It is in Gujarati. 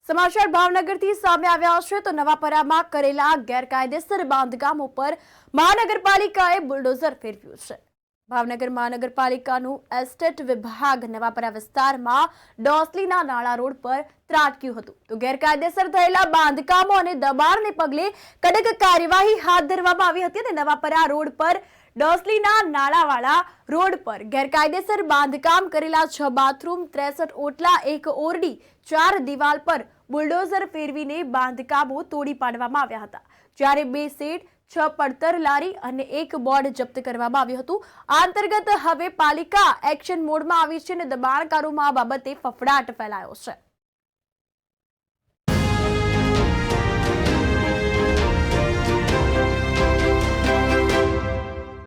સમાચાર ભાવનગરથી સામે આવ્યા છે તો નવાપરામાં કરેલા ગેરકાયદેસર બાંધકામો પર મહાનગરપાલિકાએ બુલડોઝર ફેરવ્યું છે। ભાવનગર મહાનગરપાલિકાનું એસ્ટેટ વિભાગ નવાપરા વિસ્તારમાં ડોસલીના નાળા રોડ પર ત્રાટક્યું હતું તો ગેરકાયદેસર થયેલા બાંધકામો અને દબાણને પગલે કડક કાર્યવાહી હાથ ધરવામાં આવી હતી અને નવાપરા રોડ પર ડોસલીના નાળાવાળા રોડ પર ગેરકાયદેસર બાંધકામ કરેલા 6 બાથરૂમ 63 ઓટલા 1 ઓરડી 4 દિવાલ પર બુલડોઝર ફેરવીને બાંધકામો તોડી પાડવામાં આવ્યા હતા, જ્યારે 2 શેડ 6 પડતર લારી અને 1 બોર્ડ જપ્ત કરવામાં આવ્યું હતું। આ અંતર્ગત હવે પાલિકા એક્શન મોડમાં આવી છે અને દબાણકારોમાં આ બાબતે ફફડાટ ફેલાયો છે।